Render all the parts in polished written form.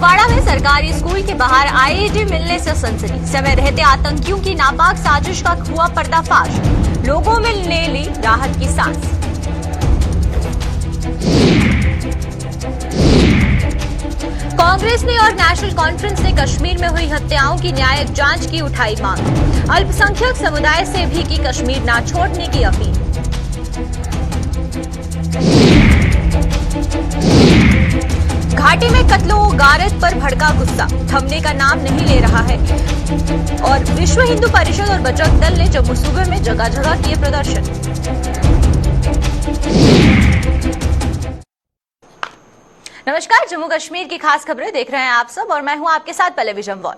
कुपवाड़ा में सरकारी स्कूल के बाहर आईईडी मिलने से सनसनी। समय रहते आतंकियों की नापाक साजिश का हुआ पर्दाफाश। लोगों में ले ली राहत की सांस। कांग्रेस ने और नेशनल कॉन्फ्रेंस ने कश्मीर में हुई हत्याओं की न्यायिक जांच की उठाई मांग। अल्पसंख्यक समुदाय से भी की कश्मीर न छोड़ने की अपील। घाटी में कत्लो गारत पर भड़का गुस्सा, थमने का नाम नहीं ले रहा है। और विश्व हिंदू परिषद और बजरंग दल ने जम्मू सूबे में जगह जगह किए प्रदर्शन। नमस्कार, जम्मू कश्मीर की खास खबरें देख रहे हैं आप सब और मैं हूं आपके साथ पल्लवी जम्वाल।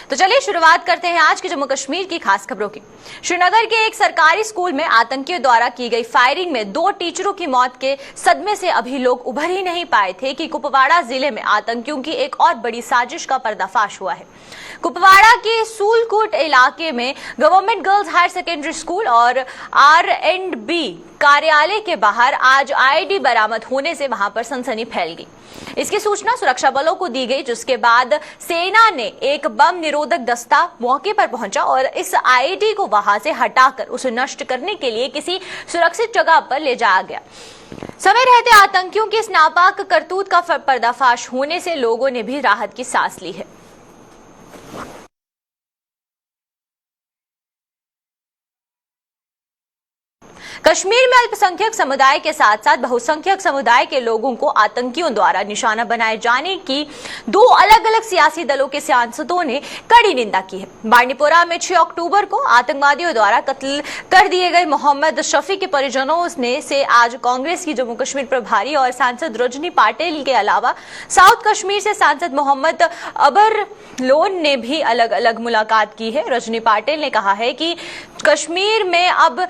तो चलिए शुरुआत करते हैं आज की जम्मू कश्मीर की खास खबरों की। श्रीनगर के एक सरकारी स्कूल में आतंकियों द्वारा की गई फायरिंग में 2 टीचरों की मौत के सदमे से अभी लोग उभर ही नहीं पाए थे कि कुपवाड़ा जिले में आतंकियों की एक और बड़ी साजिश का पर्दाफाश हुआ है। कुपवाड़ा के सूलकोट इलाके में government girls higher secondary school और R&B कार्यालय के बाहर आज आईडी बरामद होने से वहां पर सनसनी फैल गई। इसकी सूचना सुरक्षा बलों को दी गई, जिसके बाद सेना ने एक बम निरोधक दस्ता मौके पर पहुंचा और इस आईडी को वहां से हटाकर उसे नष्ट करने के लिए किसी सुरक्षित जगह पर ले जाया गया। समय रहते आतंकियों की इस नापाक करतूत का पर्दाफाश होने से लोगों ने भी राहत की सांस ली है। कश्मीर में अल्पसंख्यक समुदाय के साथ साथ बहुसंख्यक समुदाय के लोगों को आतंकियों द्वारा निशाना बनाए जाने की 2 अलग अलग सियासी दलों के सांसदों ने कड़ी निंदा की है। बांडीपोरा में 6 अक्टूबर को आतंकवादियों द्वारा कत्ल कर दिए गए मोहम्मद शफी के परिजनों ने से आज कांग्रेस की जम्मू कश्मीर प्रभारी और सांसद रजनी पाटिल के अलावा साउथ कश्मीर से सांसद मोहम्मद अबर लोन ने भी अलग अलग मुलाकात की है। रजनी पाटिल ने कहा है कि कश्मीर में अब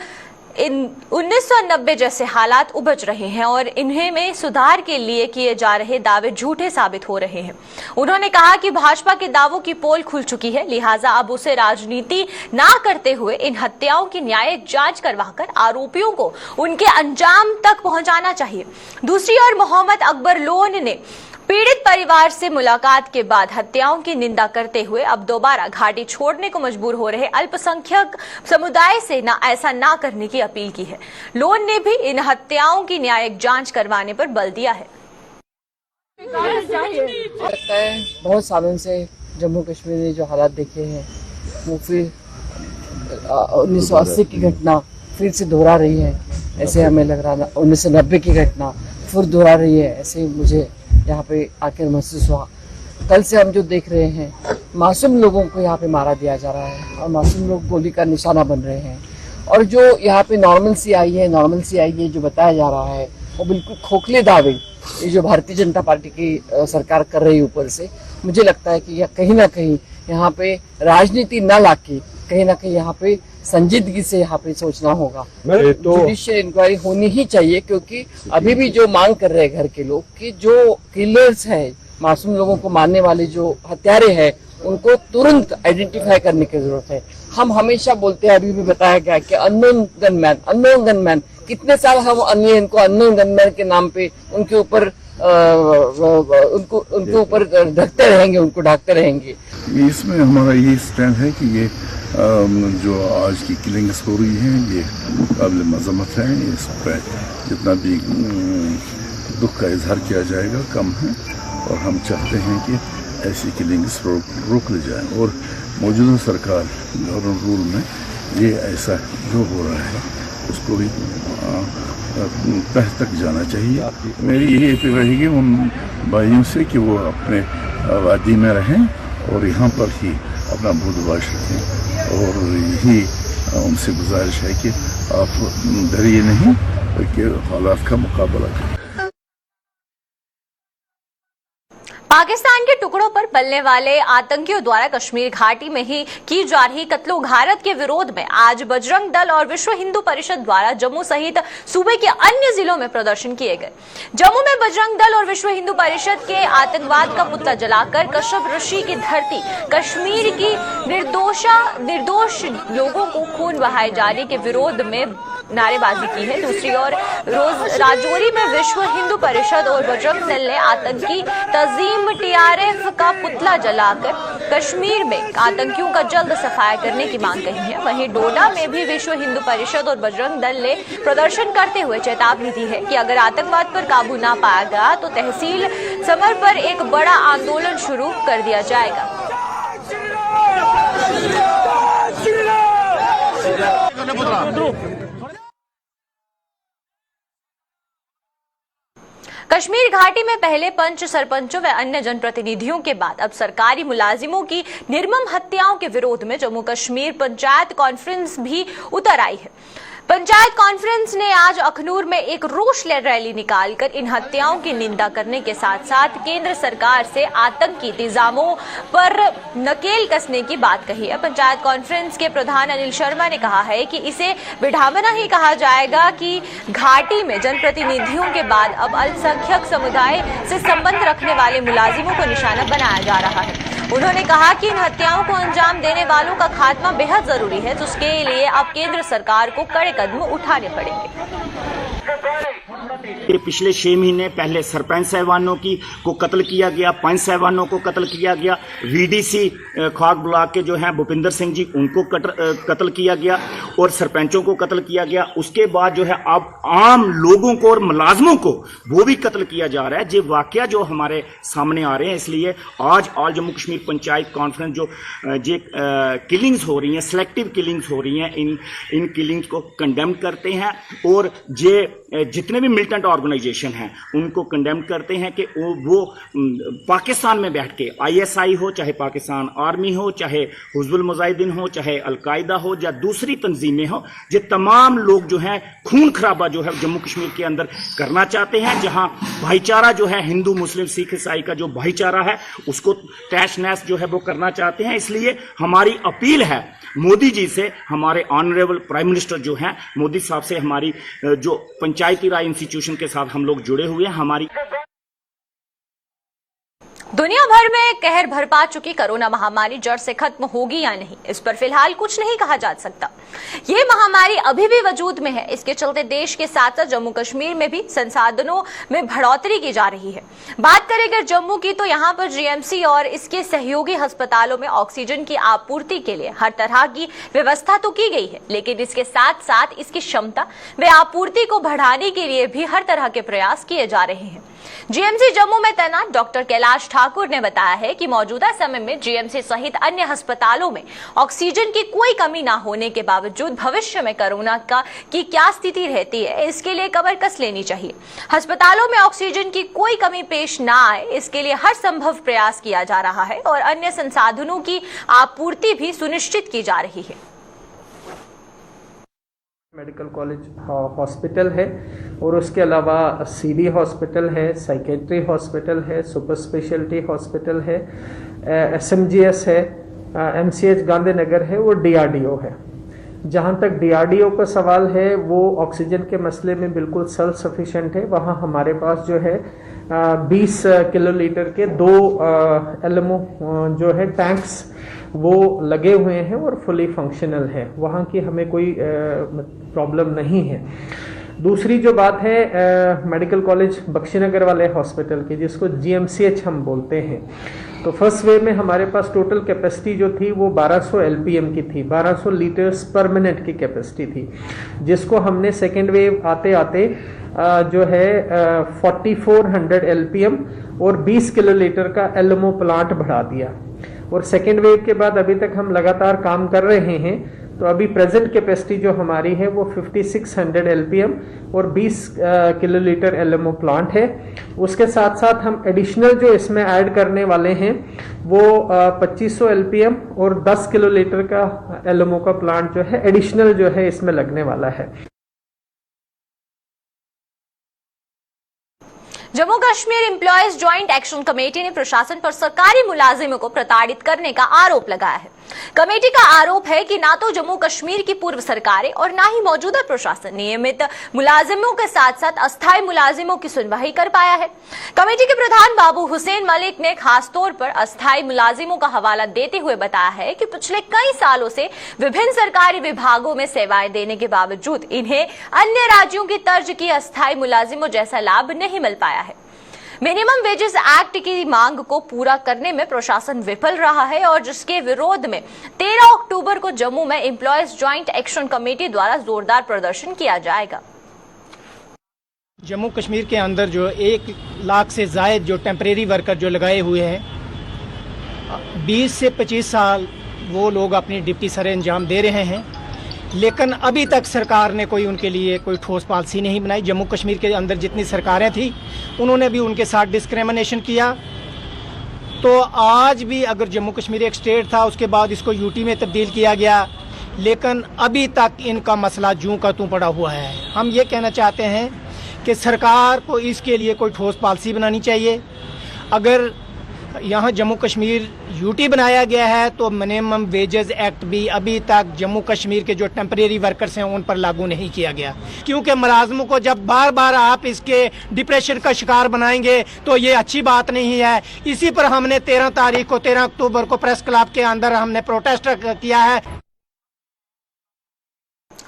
1990 जैसे हालात उपज रहे हैं और इन्हें में सुधार के लिए किए जा रहे दावे झूठे साबित हो रहे हैं। उन्होंने कहा कि भाजपा के दावों की पोल खुल चुकी है, लिहाजा अब उसे राजनीति ना करते हुए इन हत्याओं की न्यायिक जांच करवाकर आरोपियों को उनके अंजाम तक पहुंचाना चाहिए। दूसरी ओर मोहम्मद अकबर लोन ने पीड़ित परिवार से मुलाकात के बाद हत्याओं की निंदा करते हुए अब दोबारा घाटी छोड़ने को मजबूर हो रहे अल्पसंख्यक समुदाय से ऐसा ना करने की अपील की है। लोन ने भी इन हत्याओं की न्यायिक जांच करवाने पर बल दिया है। लगता है बहुत सालों से जम्मू कश्मीर ने जो हालात देखे हैं वो फिर 1980 की घटना फिर से दोहरा रही है, ऐसे हमें लग रहा है। 1990 की घटना फिर दोहरा रही है, ऐसे मुझे यहाँ पे आकर महसूस हुआ। कल से हम जो देख रहे हैं, मासूम लोगों को यहाँ पे मारा दिया जा रहा है और मासूम लोग गोली का निशाना बन रहे हैं। और जो यहाँ पे नॉर्मलसी आई है जो बताया जा रहा है वो बिल्कुल खोखले दावे ये जो भारतीय जनता पार्टी की सरकार कर रही है ऊपर से। मुझे लगता है कि कहीं ना कहीं यहाँ पे राजनीति न लाके कहीं ना कहीं यहाँ पे संजीदगी से यहाँ पे सोचना होगा। जुडिशियल इंक्वायरी होनी ही चाहिए, क्योंकि अभी भी जो मांग कर रहे हैं घर के लोग कि जो किलर्स हैं, मासूम लोगों को मारने वाले जो हत्यारे हैं, उनको तुरंत आइडेंटिफाई करने की जरूरत है। हम हमेशा बोलते हैं, अभी भी बताया गया कि अननोन गनमैन, कितने साल हम अननोन गनमैन के नाम पे उनके ऊपर उनके ऊपर ढकते रहेंगे, उनको ढाकते रहेंगे। इसमें हमारा यही स्टैंड है कि ये जो आज की किलिंग्स हो रही हैं ये काबिल मजम्मत है। इस पर जितना भी दुख का इजहार किया जाएगा कम है और हम चाहते हैं कि ऐसी किलिंग्स रोक ली जाए और मौजूदा सरकार गवर्नमेंट रूल में ये ऐसा जो हो रहा है उसको भी तह तक जाना चाहिए। मेरी यही अपील रहेगी उन भाइयों से कि वो अपने वादी में रहें और यहाँ पर ही अपना बूदबाश रखें और यही उनसे गुजारिश है कि आप डरिए नहीं बल्कि हालात का मुकाबला करें। पाकिस्तान के टुकड़ों पर पलने वाले आतंकियों द्वारा कश्मीर घाटी में ही की जा रही कत्लो गारत के विरोध में आज बजरंग दल और विश्व हिंदू परिषद द्वारा जम्मू सहित सूबे के अन्य जिलों में प्रदर्शन किए गए। जम्मू में बजरंग दल और विश्व हिंदू परिषद के आतंकवाद का पुतला जलाकर कश्यप ऋषि की धरती कश्मीर की निर्दोष लोगों को खून बहाए जाने के विरोध में नारेबाजी की है। दूसरी ओर राजौरी में विश्व हिंदू परिषद और बजरंग दल ने आतंकी तंजीम टीआरएफ का पुतला जलाकर कश्मीर में आतंकियों का जल्द सफाया करने की मांग कही है। वहीं डोडा में भी विश्व हिंदू परिषद और बजरंग दल ने प्रदर्शन करते हुए चेतावनी दी है कि अगर आतंकवाद पर काबू ना पाया गया तो तहसील समर पर एक बड़ा आंदोलन शुरू कर दिया जाएगा। कश्मीर घाटी में पहले पंच, सरपंचों व अन्य जनप्रतिनिधियों के बाद अब सरकारी मुलाजिमों की निर्मम हत्याओं के विरोध में जम्मू कश्मीर पंचायत कॉन्फ्रेंस भी उतर आई है। पंचायत कॉन्फ्रेंस ने आज अखनूर में एक रोष रैली निकालकर इन हत्याओं की निंदा करने के साथ साथ केंद्र सरकार से आतंकी इंतजामों पर नकेल कसने की बात कही है। पंचायत कॉन्फ्रेंस के प्रधान अनिल शर्मा ने कहा है कि इसे विडंबना ही कहा जाएगा कि घाटी में जनप्रतिनिधियों के बाद अब अल्पसंख्यक समुदाय से संबंध रखने वाले मुलाजिमों को निशाना बनाया जा रहा है। उन्होंने कहा कि इन हत्याओं को अंजाम देने वालों का खात्मा बेहद जरूरी है, जिसके लिए अब केंद्र सरकार को कड़े कदम उठाने पड़ेंगे। पिछले 6 महीने पहले सरपंच साहबानों को कत्ल किया गया, पंच साहबानों को कत्ल किया गया, वीडीसी खाक ब्लॉक के जो हैं भूपिंदर सिंह जी उनको कत्ल किया गया और सरपंचों को कत्ल किया गया। उसके बाद जो है अब आम लोगों को और मुलाजमों को वो भी कत्ल किया जा रहा है। ये वाकया जो हमारे सामने आ रहे हैं, इसलिए आज ऑल जम्मू कश्मीर पंचायत कॉन्फ्रेंस जो किलिंग्स हो रही हैं, सिलेक्टिव किलिंग्स हो रही हैं, इन किलिंग्स को कंडेम करते हैं और जितने भी मिलिटेंट ऑर्गेनाइजेशन हैं उनको कंडेम करते हैं कि वो पाकिस्तान में बैठ के आईएसआई हो, चाहे पाकिस्तान आर्मी हो, चाहे हुज़्बुल मुजाहिदीन हो, चाहे अलकायदा हो या दूसरी तंजीमें हो, ये तमाम लोग जो हैं खून खराबा जो है जम्मू कश्मीर के अंदर करना चाहते हैं। जहां भाईचारा जो है हिंदू मुस्लिम सिख ईसाई का जो भाईचारा है उसको तहस नहस जो है वो करना चाहते हैं। इसलिए हमारी अपील है मोदी जी से, हमारे ऑनरेबल प्राइम मिनिस्टर जो हैं मोदी साहब से, हमारी जो पंचायती राज इंस्टीट्यूशन के साथ हम लोग जुड़े हुए हैं, हमारी दुनिया भर में कहर बरपा चुकी कोरोना महामारी जड़ से खत्म होगी या नहीं, इस पर फिलहाल कुछ नहीं कहा जा सकता। ये महामारी अभी भी वजूद में है। इसके चलते देश के साथ साथ जम्मू कश्मीर में भी संसाधनों में बढ़ोतरी की जा रही है। बात करें अगर जम्मू की, तो यहाँ पर जीएमसी और इसके सहयोगी अस्पतालों में ऑक्सीजन की आपूर्ति के लिए हर तरह की व्यवस्था तो की गई है, लेकिन इसके साथ साथ इसकी क्षमता व आपूर्ति को बढ़ाने के लिए भी हर तरह के प्रयास किए जा रहे हैं। जीएमसी जम्मू में तैनात डॉक्टर कैलाश ठाकुर ने बताया है कि मौजूदा समय में जीएमसी सहित अन्य अस्पतालों में ऑक्सीजन की कोई कमी न होने के बावजूद भविष्य में कोरोना की क्या स्थिति रहती है, इसके लिए कमर कस लेनी चाहिए। अस्पतालों में ऑक्सीजन की कोई कमी पेश न आए, इसके लिए हर संभव प्रयास किया जा रहा है और अन्य संसाधनों की आपूर्ति भी सुनिश्चित की जा रही है। मेडिकल कॉलेज हॉस्पिटल है और उसके अलावा सीडी हॉस्पिटल है, साइकेट्री हॉस्पिटल है, सुपर स्पेशलिटी हॉस्पिटल है, एसएमजीएस है, एमसीएच गांधीनगर है और डीआरडीओ है। जहां तक डीआरडीओ का सवाल है, वो ऑक्सीजन के मसले में बिल्कुल सेल्फ सफिशिएंट है। वहां हमारे पास जो है 20 किलोलीटर के 2 एलएमओ जो है टैंक्स वो लगे हुए हैं और फुली फंक्शनल है। वहाँ की हमें कोई प्रॉब्लम नहीं है। दूसरी जो बात है मेडिकल कॉलेज बख्शीनगर वाले हॉस्पिटल की, जिसको जीएमसीएच हम बोलते हैं, तो फर्स्ट वेव में हमारे पास टोटल कैपेसिटी जो थी वो 1200 एलपीएम की थी, 1200 लीटर्स पर मिनट की कैपेसिटी थी, जिसको हमने सेकेंड वेव आते आते जो है 4400 एलपीएम और 20 किलोलीटर का एलएमओ प्लांट बढ़ा दिया। और सेकेंड वेव के बाद अभी तक हम लगातार काम कर रहे हैं, तो अभी प्रेजेंट कैपेसिटी जो हमारी है वो 5600 एलपीएम और 20 किलोलीटर एलएमओ प्लांट है। उसके साथ साथ हम एडिशनल जो इसमें ऐड करने वाले हैं वो 2500 एलपीएम और 10 किलोलीटर का एलएमओ का प्लांट जो है एडिशनल जो है इसमें लगने वाला है। Jammu Kashmir employees joint action committee ने प्रशासन पर सरकारी मुलाजिमों को प्रताड़ित करने का आरोप लगाया है। कमेटी का आरोप है कि ना तो जम्मू कश्मीर की पूर्व सरकारें और ना ही मौजूदा प्रशासन नियमित मुलाजिमों के साथ साथ अस्थायी मुलाजिमों की सुनवाई कर पाया है। कमेटी के प्रधान बाबू हुसैन मलिक ने खासतौर पर अस्थायी मुलाजिमों का हवाला देते हुए बताया है कि पिछले कई सालों से विभिन्न सरकारी विभागों में सेवाएं देने के बावजूद इन्हें अन्य राज्यों की तर्ज की अस्थायी मुलाजिमों जैसा लाभ नहीं मिल पाया है। मिनिमम वेजेस एक्ट की मांग को पूरा करने में प्रशासन विफल रहा है और जिसके विरोध में 13 अक्टूबर को जम्मू में एम्प्लॉयज ज्वाइंट एक्शन कमेटी द्वारा जोरदार प्रदर्शन किया जाएगा। जम्मू कश्मीर के अंदर जो 1 लाख से जायद जो टेम्परेरी वर्कर जो लगाए हुए हैं, 20 से 25 साल वो लोग अपनी ड्यूटी सरे अंजाम दे रहे हैं, लेकिन अभी तक सरकार ने कोई उनके लिए कोई ठोस पॉलिसी नहीं बनाई। जम्मू कश्मीर के अंदर जितनी सरकारें थी उन्होंने भी उनके साथ डिस्क्रिमिनेशन किया। तो आज भी अगर जम्मू कश्मीर एक स्टेट था, उसके बाद इसको यूटी में तब्दील किया गया, लेकिन अभी तक इनका मसला जूं का तूं पड़ा हुआ है। हम ये कहना चाहते हैं कि सरकार को इसके लिए कोई ठोस पॉलिसी बनानी चाहिए। अगर यहाँ जम्मू कश्मीर यूटी बनाया गया है तो मिनिमम वेजेस एक्ट भी अभी तक जम्मू कश्मीर के जो टेम्परेरी वर्कर्स हैं उन पर लागू नहीं किया गया, क्योंकि मुलाजमों को जब बार बार आप इसके डिप्रेशन का शिकार बनाएंगे तो ये अच्छी बात नहीं है। इसी पर हमने 13 अक्टूबर को प्रेस क्लब के अंदर हमने प्रोटेस्ट किया है।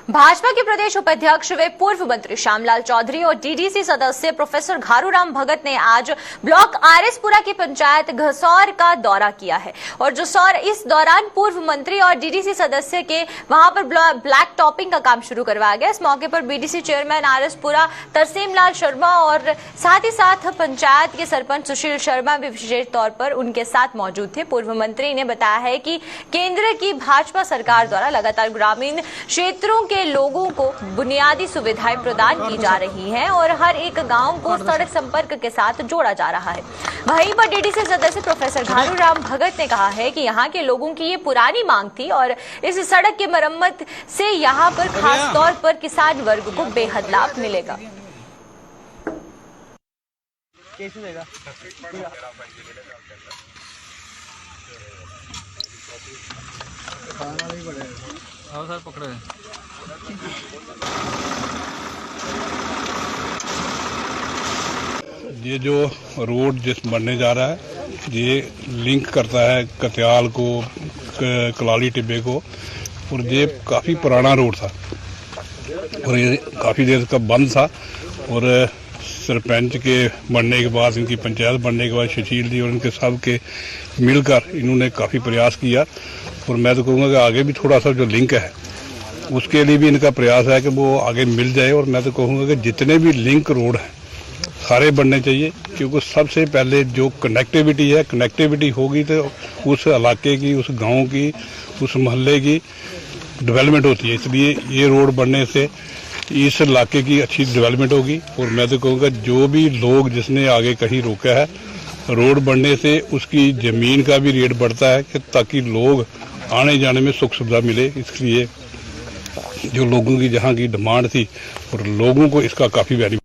भाजपा के प्रदेश उपाध्यक्ष व पूर्व मंत्री श्यामलाल चौधरी और डीडीसी सदस्य प्रोफेसर घारूराम भगत ने आज ब्लॉक आरएसपुरा की पंचायत घसौर का दौरा किया है और जसौर इस दौरान पूर्व मंत्री और डीडीसी सदस्य के वहां पर ब्लैक टॉपिंग का काम शुरू करवाया गया। इस मौके पर बीडीसी चेयरमैन आरएसपुरा तरसीम लाल शर्मा और साथ ही साथ पंचायत के सरपंच सुशील शर्मा भी विशेष तौर पर उनके साथ मौजूद थे। पूर्व मंत्री ने बताया है कि केंद्र की भाजपा सरकार द्वारा लगातार ग्रामीण क्षेत्रों के लोगों को बुनियादी सुविधाएं प्रदान की जा रही हैं और हर एक गांव को सड़क संपर्क के साथ जोड़ा जा रहा है। वहीं पर डीडीसी सदस्य प्रोफेसर घारूराम भगत ने कहा है कि यहां के लोगों की ये पुरानी मांग थी और इस सड़क की मरम्मत से यहां पर खास तौर पर किसान वर्ग को बेहद लाभ मिलेगा। ये जो रोड जिस बनने जा रहा है ये लिंक करता है कत्याल को कलाली टिब्बे को, और ये काफ़ी पुराना रोड था और ये काफ़ी देर का बंद था। और सरपंच के बनने के बाद, इनकी पंचायत बनने के बाद सुशील जी और इनके सब के मिलकर इन्होंने काफ़ी प्रयास किया और मैं तो कहूँगा कि आगे भी थोड़ा सा जो लिंक है उसके लिए भी इनका प्रयास है कि वो आगे मिल जाए। और मैं तो कहूँगा कि जितने भी लिंक रोड हैं सारे बनने चाहिए, क्योंकि सबसे पहले जो कनेक्टिविटी है, कनेक्टिविटी होगी तो उस इलाके की, उस गांव की, उस मोहल्ले की डेवलपमेंट होती है। इसलिए ये रोड बनने से इस इलाके की अच्छी डेवलपमेंट होगी। और मैं तो कहूँगा जो भी लोग जिसने आगे कहीं रोका है, रोड बनने से उसकी ज़मीन का भी रेट बढ़ता है कि ताकि लोग आने जाने में सुख सुविधा मिले। इसलिए जो लोगों की जहाँ की डिमांड थी और लोगों को इसका काफ़ी बेनिफिट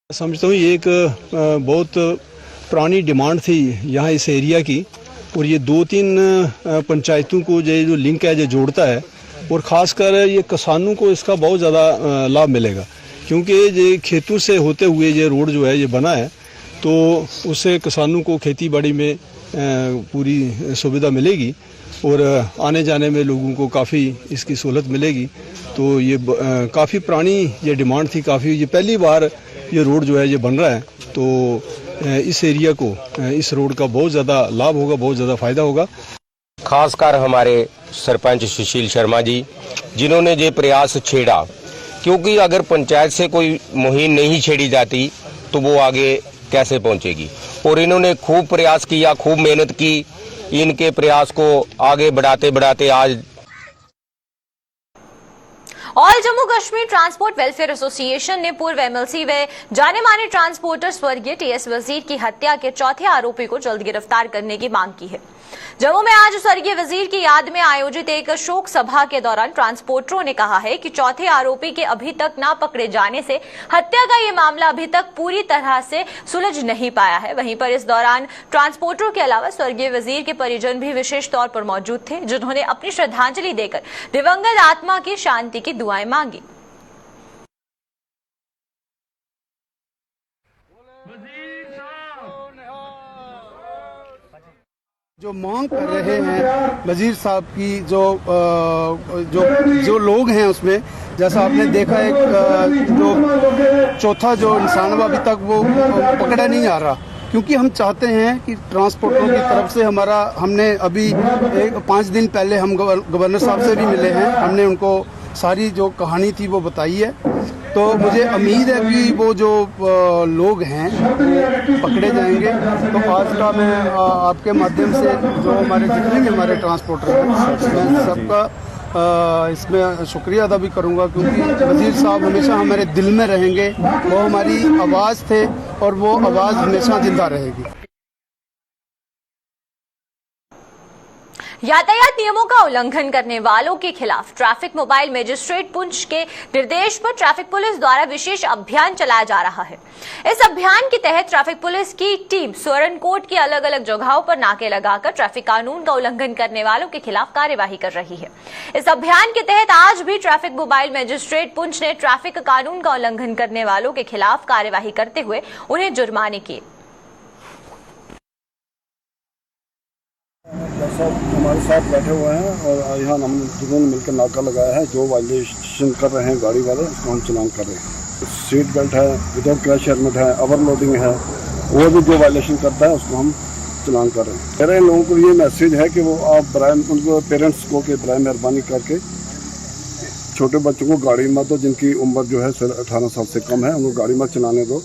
समझता हूँ। ये एक बहुत पुरानी डिमांड थी यहाँ इस एरिया की, और ये 2-3 पंचायतों को जो लिंक है जो जोड़ता है, और ख़ासकर ये किसानों को इसका बहुत ज़्यादा लाभ मिलेगा, क्योंकि ये खेतों से होते हुए ये रोड जो है ये बना है, तो उससे किसानों को खेती बाड़ी में पूरी सुविधा मिलेगी और आने जाने में लोगों को काफ़ी इसकी सहूलत मिलेगी। तो ये काफ़ी पुरानी ये डिमांड थी, काफ़ी ये पहली बार ये रोड जो है ये बन रहा है, तो इस एरिया को इस रोड का बहुत ज़्यादा लाभ होगा, बहुत ज़्यादा फ़ायदा होगा। खासकर हमारे सरपंच सुशील शर्मा जी जिन्होंने ये प्रयास छेड़ा, क्योंकि अगर पंचायत से कोई मुहिम नहीं छेड़ी जाती तो वो आगे कैसे पहुंचेगी। और इन्होंने खूब प्रयास किया, खूब मेहनत की, इनके प्रयास को आगे बढ़ाते बढ़ाते आज all Jammu Kashmir transport welfare association ने पूर्व एमएलसी व जाने माने ट्रांसपोर्टर स्वर्गीय टीएस वजीर की हत्या के चौथे आरोपी को जल्द गिरफ्तार करने की मांग की है। जम्मू में आज स्वर्गीय वजीर की याद में आयोजित एक शोक सभा के दौरान ट्रांसपोर्टरों ने कहा है कि चौथे आरोपी के अभी तक न पकड़े जाने से हत्या का ये मामला अभी तक पूरी तरह से सुलझ नहीं पाया है। वहीं पर इस दौरान ट्रांसपोर्टरों के अलावा स्वर्गीय वजीर के परिजन भी विशेष तौर पर मौजूद थे, जिन्होंने अपनी श्रद्धांजलि देकर दिवंगत आत्मा की शांति की दुआएं मांगी। जो मांग कर रहे हैं वजीर साहब की, जो लोग हैं उसमें, जैसा आपने देखा एक जो चौथा जो इंसान अभी तक वो पकड़ा नहीं आ रहा, क्योंकि हम चाहते हैं कि ट्रांसपोर्टरों की तरफ से हमने अभी 5 दिन पहले हम गवर्नर साहब से भी मिले हैं, हमने उनको सारी जो कहानी थी वो बताई है। तो मुझे उम्मीद है कि वो जो लोग हैं वो पकड़े जाएंगे। तो आज का मैं आपके माध्यम से जो हमारे जितने भी हमारे ट्रांसपोर्टर हैं, मैं सबका इसमें शुक्रिया अदा भी करूंगा, क्योंकि वजीर साहब हमेशा हमारे दिल में रहेंगे। वो हमारी आवाज़ थे और वो आवाज़ हमेशा जिंदा रहेगी। यातायात नियमों का उल्लंघन करने वालों के खिलाफ ट्रैफिक मोबाइल मजिस्ट्रेट पुंछ के निर्देश पर ट्रैफिक पुलिस द्वारा विशेष अभियान चलाया जा रहा है। इस अभियान के तहत ट्रैफिक पुलिस की टीम सुरनकोट की अलग अलग जगहों पर नाके लगाकर ट्रैफिक कानून का उल्लंघन करने वालों के खिलाफ कार्यवाही कर रही है। इस अभियान के तहत आज भी ट्रैफिक मोबाइल मजिस्ट्रेट पुंछ ने ट्रैफिक कानून का उल्लंघन करने वालों के खिलाफ कार्यवाही करते हुए उन्हें जुर्माने किए। सब हमारे साथ बैठे हुए हैं और यहाँ हम दोनों ने मिलकर नाका लगाया है। जो वायलेशन कर रहे हैं गाड़ी वाले, उसको हम चलान कर रहे हैं। सीट बेल्ट है, विदाउट क्रैश हेलमेट है, ओवरलोडिंग है, वो भी जो वायलेशन करता है उसको हम चलान कर रहे हैं। मेरे लोगों को ये मैसेज है कि वो आप उनको पेरेंट्स को कि बराए मेहरबानी करके छोटे बच्चों को गाड़ी मत दो, जिनकी उम्र जो है 18 साल से कम है, उनको गाड़ी मत चलाने दो।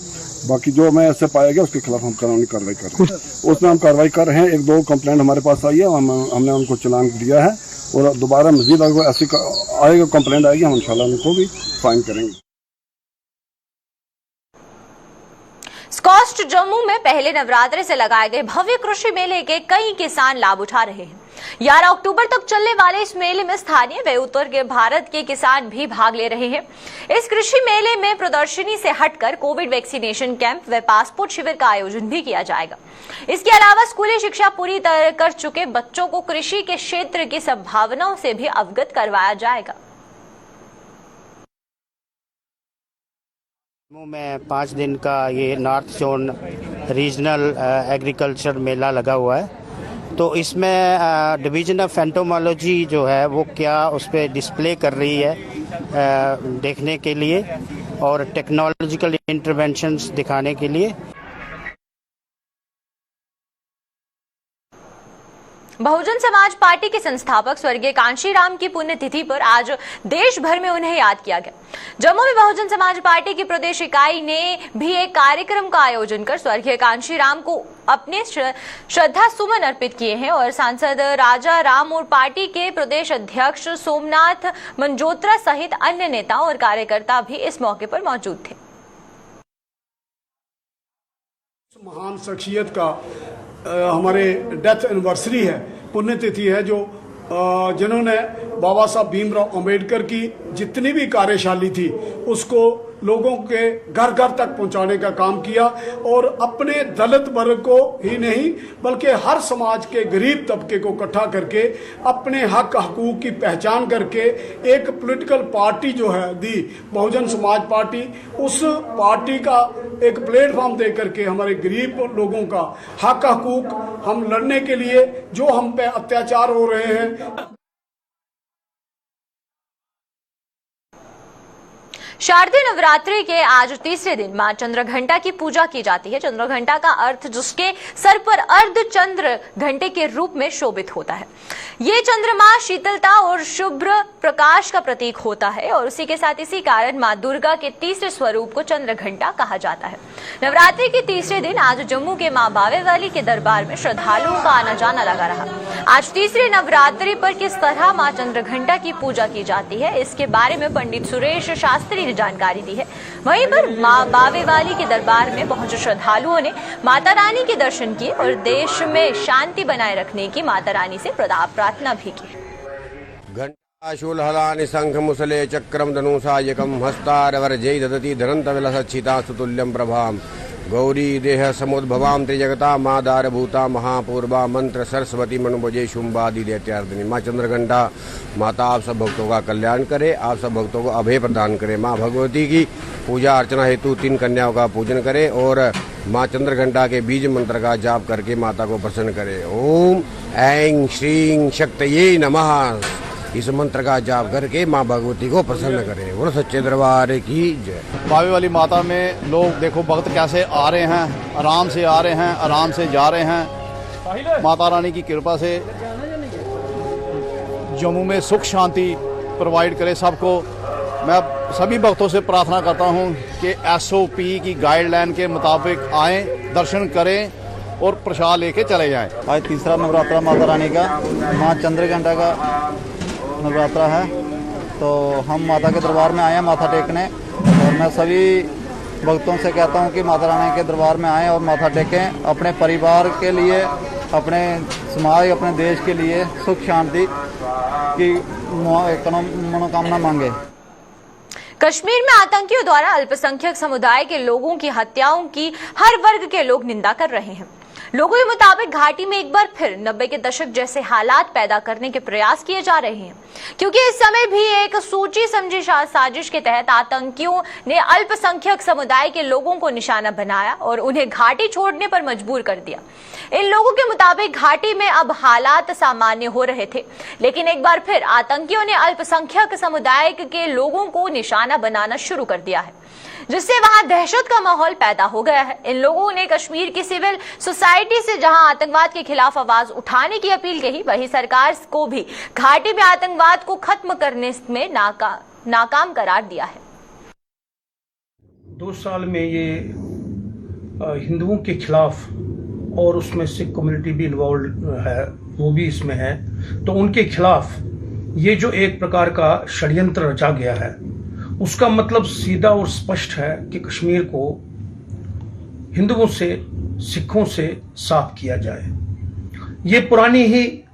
बाकी जो हमें ऐसे पाया गया उसके खिलाफ हम कानूनी कार्रवाई कर रहे हैं। उसमें हम कार्रवाई कर रहे हैं। 1-2 कंप्लेंट हमारे पास आई है, हमने उनको चलान दिया है और दोबारा मजीद अगर ऐसी आएगा कंप्लेंट आएगी, हम इंशाल्लाह उनको भी फाइन करेंगे। स्कॉस्ट जम्मू में पहले नवरात्रे से लगाए गए भव्य कृषि मेले के कई किसान लाभ उठा रहे हैं। 11 अक्टूबर तक चलने वाले इस मेले में स्थानीय व उत्तर के भारत के किसान भी भाग ले रहे हैं। इस कृषि मेले में प्रदर्शनी से हटकर कोविड वैक्सीनेशन कैंप व पासपोर्ट शिविर का आयोजन भी किया जाएगा। इसके अलावा स्कूली शिक्षा पूरी कर चुके बच्चों को कृषि के क्षेत्र की संभावनाओं से भी अवगत करवाया जाएगा। में 5 दिन का ये नॉर्थ जोन रीजनल एग्रीकल्चर मेला लगा हुआ है। तो इसमें डिवीजन ऑफ एंटोमोलॉजी जो है वो क्या उस पर डिस्प्ले कर रही है देखने के लिए और टेक्नोलॉजिकल इंटरवेंशंस दिखाने के लिए। बहुजन समाज पार्टी के संस्थापक स्वर्गीय कांशीराम की पुण्यतिथि पर आज देश भर में उन्हें याद किया गया। जम्मू में बहुजन समाज पार्टी की प्रदेश इकाई ने भी एक कार्यक्रम का आयोजन कर स्वर्गीय कांशीराम को अपने श्रद्धा सुमन अर्पित किए हैं और सांसद राजा राम और पार्टी के प्रदेश अध्यक्ष सोमनाथ मंजोत्रा सहित अन्य नेता और कार्यकर्ता भी इस मौके पर मौजूद थे। महान शख्सियत का हमारे डेथ एनिवर्सरी है, पुण्यतिथि है, जो जिन्होंने बाबा साहब भीमराव अंबेडकर की जितनी भी कार्यशैली थी उसको लोगों के घर घर तक पहुंचाने का काम किया और अपने दलित वर्ग को ही नहीं बल्कि हर समाज के गरीब तबके को इकट्ठा करके अपने हक हकूक की पहचान करके एक पॉलिटिकल पार्टी जो है दी बहुजन समाज पार्टी, उस पार्टी का एक प्लेटफॉर्म दे करके हमारे गरीब लोगों का हक हकूक हम लड़ने के लिए जो हम पे अत्याचार हो रहे हैं। शारदीय नवरात्रि के आज तीसरे दिन मां चंद्रघंटा की पूजा की जाती है। चंद्रघंटा का अर्थ जिसके सर पर अर्ध चंद्र घंटे के रूप में शोभित होता है। ये चंद्रमा शीतलता और शुभ्र प्रकाश का प्रतीक होता है और उसी के साथ इसी कारण मां दुर्गा के तीसरे स्वरूप को चंद्रघंटा कहा जाता है। नवरात्रि के तीसरे दिन आज जम्मू के मां बावे वाली के दरबार में श्रद्धालुओं का आना जाना लगा रहा। आज तीसरे नवरात्रि पर किस तरह मां चंद्रघंटा की पूजा की जाती है, इसके बारे में पंडित सुरेश शास्त्री ने जानकारी दी है। वहीं पर मां बावे वाली के दरबार में पहुंचे श्रद्धालुओं ने माता रानी के दर्शन किए और देश में शांति बनाए रखने की माता रानी से प्रार्थना भी की। शूलहलानि शंख मुसले चक्रम धनुषायकम हस्तारवर्जय ददति धरंत विलसच्छिता सुतुल्यम प्रभाम गौरी देह समुद्भवाम त्रिजगता माँ दारभूता महापूर्वा मंत्र सरस्वती मनुभजे शुंभादि दैत्यार्दिनी। माँ चंद्रघंटा माता आप सब भक्तों का कल्याण करे, आप सब भक्तों को अभय प्रदान करे। माँ भगवती की पूजा अर्चना हेतु 3 कन्याओं का पूजन करे और माँ चंद्रघंटा के बीज मंत्र का जाप करके माता को प्रसन्न करे। ओम ऐं श्रीं शक्तये नमः इस मंत्र का जाप करके माँ भगवती को प्रसन्न करें। बोलो सच्चे दरबार की जय। बावे वाली माता में लोग देखो भक्त कैसे आ रहे हैं, आराम से आ रहे हैं, आराम से जा रहे हैं। माता रानी की कृपा से जम्मू में सुख शांति प्रोवाइड करे सबको। मैं सभी भक्तों से प्रार्थना करता हूं कि SOP की गाइडलाइन के मुताबिक आएँ, दर्शन करें और प्रसाद लेके चले जाएं। आज तीसरा नवरात्रा माता रानी का, माँ चंद्रघंटा का नवरात्रा है, तो हम माता के दरबार में आए हैं माथा टेकने। और मैं सभी भक्तों से कहता हूं कि माता रानी के दरबार में आएँ और माथा टेकें, अपने परिवार के लिए, अपने समाज, अपने देश के लिए सुख शांति की मनोकामना मांगे। कश्मीर में आतंकियों द्वारा अल्पसंख्यक समुदाय के लोगों की हत्याओं की हर वर्ग के लोग निंदा कर रहे हैं। लोगों के मुताबिक घाटी में एक बार फिर 90 के दशक जैसे हालात पैदा करने के प्रयास किए जा रहे हैं, क्योंकि इस समय भी एक सोची समझी साजिश के तहत आतंकियों ने अल्पसंख्यक समुदाय के लोगों को निशाना बनाया और उन्हें घाटी छोड़ने पर मजबूर कर दिया। इन लोगों के मुताबिक घाटी में अब हालात सामान्य हो रहे थे, लेकिन एक बार फिर आतंकियों ने अल्पसंख्यक समुदाय के लोगों को निशाना बनाना शुरू कर दिया है, जिससे वहां दहशत का माहौल पैदा हो गया है। इन लोगों ने कश्मीर की सिविल सोसाइटी से जहां आतंकवाद के खिलाफ आवाज उठाने की अपील की, वहीं सरकार को भी घाटी में आतंकवाद को खत्म करने में नाकाम करार दिया है। 2 साल में ये हिंदुओं के खिलाफ, और उसमें सिख कम्युनिटी भी इन्वॉल्व है, वो भी इसमें है, तो उनके खिलाफ ये जो एक प्रकार का षड्यंत्र रचा गया है, उसका मतलब सीधा और स्पष्ट है कि कश्मीर को हिंदुओं से, सिखों से साफ किया जाए। ये पुरानी ही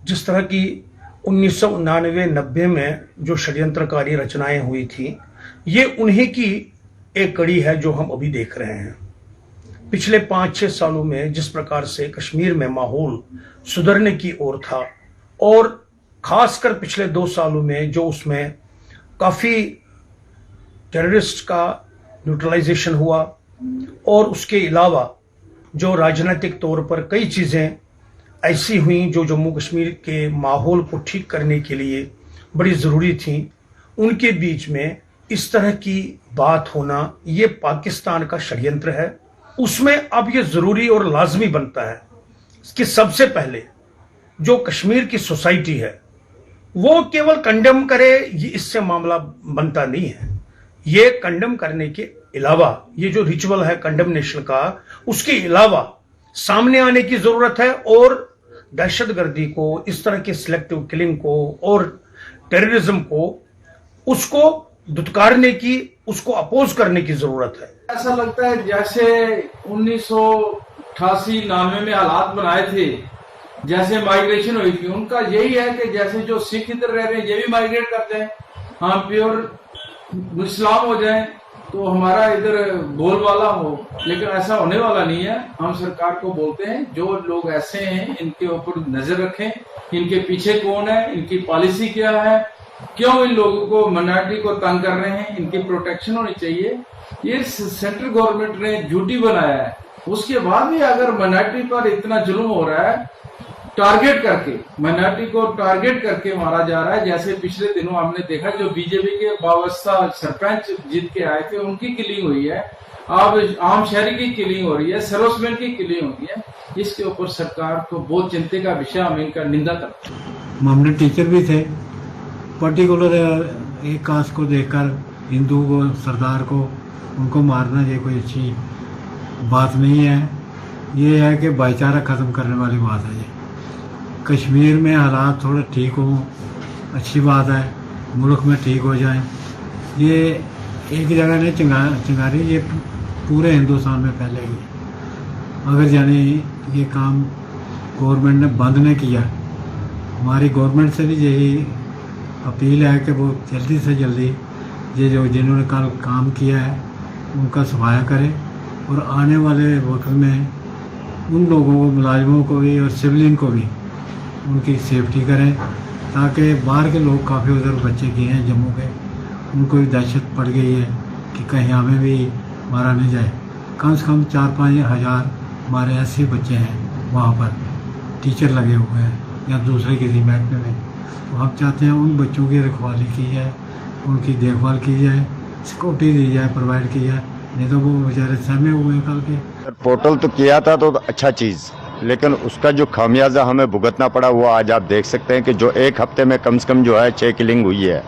जिस तरह की 1999-90 में जो षड्यंत्रकारी रचनाएं हुई थी, ये उन्हीं की एक कड़ी है जो हम अभी देख रहे हैं। पिछले 5-6 सालों में जिस प्रकार से कश्मीर में माहौल सुधरने की ओर था, और खासकर पिछले 2 सालों में जो उसमें काफी टेररिस्ट का न्यूट्रलाइजेशन हुआ, और उसके अलावा जो राजनीतिक तौर पर कई चीज़ें ऐसी हुई जो जम्मू कश्मीर के माहौल को ठीक करने के लिए बड़ी ज़रूरी थी, उनके बीच में इस तरह की बात होना ये पाकिस्तान का षड्यंत्र है। उसमें अब ये ज़रूरी और लाजमी बनता है कि सबसे पहले जो कश्मीर की सोसाइटी है वो केवल कंडेम करे, ये इससे मामला बनता नहीं है। ये कंडेम करने के अलावा, ये जो रिचुअल है कंडेमनेशन का, उसके अलावा सामने आने की जरूरत है, और दहशतगर्दी को, इस तरह के सिलेक्टिव किलिंग को और टेररिज्म को, उसको दुत्कारने की, उसको अपोज करने की जरूरत है। ऐसा लगता है जैसे 1988-99 में हालात बनाए थे, जैसे माइग्रेशन हुई थी, उनका यही है कि जैसे जो सिख इधर रह रहे हैं ये भी माइग्रेट करते हैं, हाँ प्योर इस्लाम हो जाए तो हमारा इधर बोलबाला हो, लेकिन ऐसा होने वाला नहीं है। हम सरकार को बोलते हैं जो लोग ऐसे हैं इनके ऊपर नजर रखें, इनके पीछे कौन है, इनकी पॉलिसी क्या है, क्यों इन लोगों को, माइनॉरिटी को तंग कर रहे हैं, इनकी प्रोटेक्शन होनी चाहिए। ये सेंट्रल गवर्नमेंट ने झूठी बनाया है, उसके बाद भी अगर माइनॉरिटी पर इतना जुल्म हो रहा है टारगेट करके, माइनॉरिटी को टारगेट करके मारा जा रहा है। जैसे पिछले दिनों हमने देखा जो बीजेपी के वाबस्ता सरपंच जीत के आए थे उनकी किलिंग हुई है, अब आम शहरी की किलिंग हो रही है, सर्विसमैन की किलिंग हो रही है। इसके ऊपर सरकार को बहुत चिंता का विषय, हम इनका निंदा करते हैं। मामले टीचर भी थे, पर्टिकुलर एक कास्ट को देखकर हिंदू को, सरदार को, उनको मारना ये कोई अच्छी बात नहीं है। ये है कि भाईचारा ख़त्म करने वाली बात है। ये कश्मीर में हालात थोड़े ठीक हों, अच्छी बात है, मुल्क में ठीक हो जाए। ये एक जगह नहीं चिंगारी, ये पूरे हिंदुस्तान में फैलेगी। अगर जाने ये काम गवर्नमेंट ने बंद नहीं किया, हमारी गवर्नमेंट से भी यही अपील है कि वो जल्दी से जल्दी ये जो जिन्होंने कल काम किया है उनका सफाया करें और आने वाले वक्त में उन लोगों को, मुलाजिमों को भी और सिविलियन को भी उनकी सेफ्टी करें, ताकि बाहर के लोग काफ़ी उधर बच्चे गए हैं जम्मू के, उनको भी दहशत पड़ गई है कि कहीं हमें भी मारा नहीं जाए। कम से कम 4-5 हज़ार हमारे ऐसे बच्चे हैं वहाँ पर टीचर लगे हुए हैं या दूसरे किसी महकमे में। तो हम चाहते हैं उन बच्चों की रखवाली की जाए, उनकी देखभाल की जाए, सिक्योरिटी दी जाए, प्रोवाइड की जाए, नहीं तो वो बेचारे सहमे हुए हैं कल के। पोर्टल तो किया था तो अच्छा चीज़, लेकिन उसका जो खामियाजा हमें भुगतना पड़ा वो आज आप देख सकते हैं कि जो एक हफ्ते में कम से कम जो है 6 किलिंग हुई है।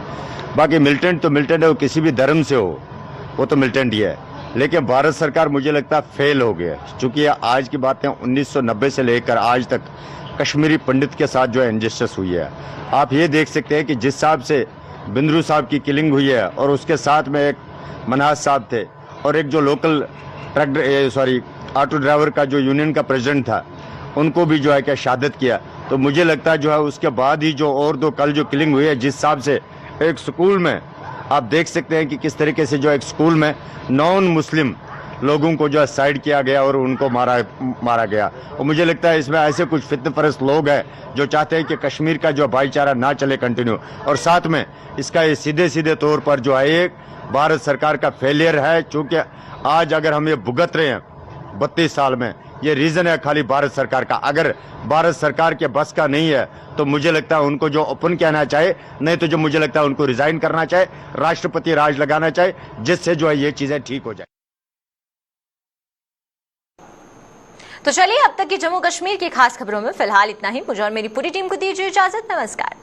बाकी मिलिटेंट तो मिलिटेंट है, वो किसी भी धर्म से हो, वो तो मिलिटेंट ही है। लेकिन भारत सरकार मुझे लगता है फेल हो गया, चूँकि आज की बातें 1990 से लेकर आज तक कश्मीरी पंडित के साथ जो है इनजस्टिस हुई है। आप ये देख सकते हैं कि जिस हिसाब से बिंद्रू साहब की किलिंग हुई है और उसके साथ में एक मनाज साहब थे और एक जो लोकल ऑटो ड्राइवर का जो यूनियन का प्रेसिडेंट था, उनको भी जो है क्या शहादत किया। तो मुझे लगता है जो है उसके बाद ही जो और दो कल जो किलिंग हुई है, जिस हिसाब से एक स्कूल में आप देख सकते हैं कि किस तरीके से जो एक स्कूल में नॉन मुस्लिम लोगों को जो है साइड किया गया और उनको मारा गया। और मुझे लगता है इसमें ऐसे कुछ फितनपरस्त लोग हैं जो चाहते हैं कि कश्मीर का जो भाईचारा ना चले कंटिन्यू, और साथ में इसका ये सीधे तौर पर जो है एक भारत सरकार का फेलियर है। चूँकि आज अगर हम ये भुगत रहे हैं 32 साल में, ये रीजन है खाली भारत सरकार का। अगर भारत सरकार के बस का नहीं है तो मुझे लगता है उनको जो ओपन कहना चाहे, नहीं तो जो मुझे लगता है उनको रिजाइन करना चाहे, राष्ट्रपति राज लगाना चाहे, जिससे जो है ये चीजें ठीक हो जाए। तो चलिए अब तक की जम्मू कश्मीर की खास खबरों में फिलहाल इतना ही। मुझे और मेरी पूरी टीम को दीजिए इजाजत। नमस्कार।